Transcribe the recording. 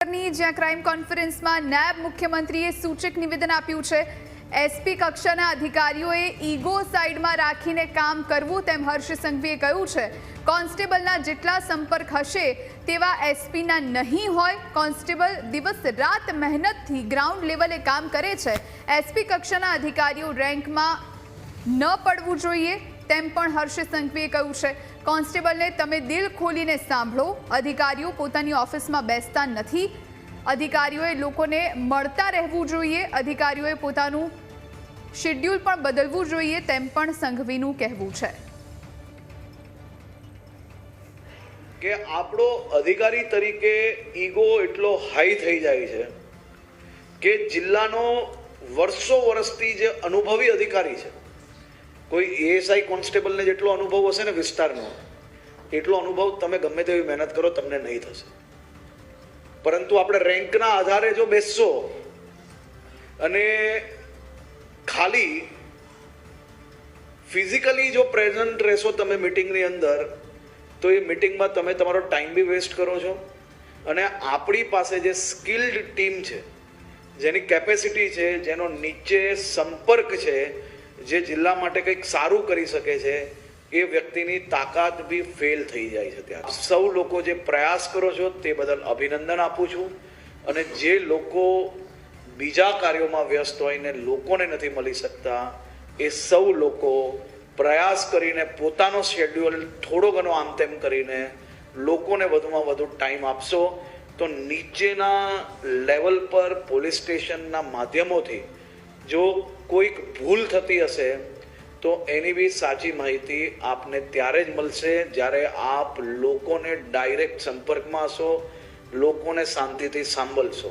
ગાંધીનગરની જ્યાં ક્રાઇમ કોન્ફરન્સમાં નાયબ મુખ્યમંત્રીએ સૂચક નિવેદન આપ્યું છે। એસપી કક્ષાના અધિકારીઓએ ઈગો સાઈડમાં રાખીને કામ કરવું તેમ હર્ષ સંઘવીએ કહ્યું છે। કોન્સ્ટેબલના જેટલા સંપર્ક હશે તેવા એસપીના નહીં હોય। કોન્સ્ટેબલ દિવસ રાત મહેનતથી ગ્રાઉન્ડ લેવલે કામ કરે છે। એસપી કક્ષાના અધિકારીઓ રેન્કમાં ન પડવું જોઈએ તેમ પણ હર્ષ સંઘવીએ કહ્યું છે। કોન્સ્ટેબલને તમે દિલ ખોલીને સાંભળો। અધિકારીઓ પોતાની ઓફિસમાં બેસતા નથી। અધિકારીઓએ લોકોને મળતા રહેવું જોઈએ। અધિકારીઓએ પોતાનું શેડ્યુલ પણ બદલવું જોઈએ તેમ પણ સંઘવીનું કહેવું છે કે આપણો અધિકારી તરીકે ઈગો એટલો હાઈ થઈ જાય છે કે જિલ્લાનો વર્ષો વર્ષથી જે અનુભવી અધિકારી છે, કોઈ એએસઆઈ કોન્સ્ટેબલને જેટલો અનુભવ હશે ને વિસ્તારનો, એટલો અનુભવ તમે ગમે તેવી મહેનત કરો તમને નહીં થશે। પરંતુ આપણે રેન્કના આધારે જો બેસશો અને ખાલી ફિઝિકલી જો પ્રેઝન્ટ રહેશો તમે મીટિંગની અંદર, તો એ મીટિંગમાં તમે તમારો ટાઈમ બી વેસ્ટ કરો છો। અને આપણી પાસે જે સ્કિલ્ડ ટીમ છે, જેની કેપેસિટી છે, જેનો નીચે સંપર્ક છે, જે જિલ્લા માટે કંઈક સારું કરી શકે છે, એ વ્યક્તિની તાકાત બી ફેલ થઈ જાય છે। ત્યાં સૌ લોકો જે પ્રયાસ કરો છો તે બદલ અભિનંદન આપું છું। અને જે લોકો બીજા કાર્યોમાં વ્યસ્ત હોય ને લોકોને નથી મળી શકતા, એ સૌ લોકો પ્રયાસ કરીને પોતાનો શેડ્યુલ થોડો ઘણો આમ તેમ કરીને લોકોને વધુમાં વધુ ટાઈમ આપશો તો નીચેના લેવલ પર પોલીસ સ્ટેશનના માધ્યમોથી જો કોઈક ભૂલ થતી હશે તો એની બી સાચી માહિતી આપને ત્યારે જ મળશે જ્યારે આપ લોકોને ડાયરેક્ટ સંપર્કમાં હશો, લોકોને શાંતિથી સાંભળશો।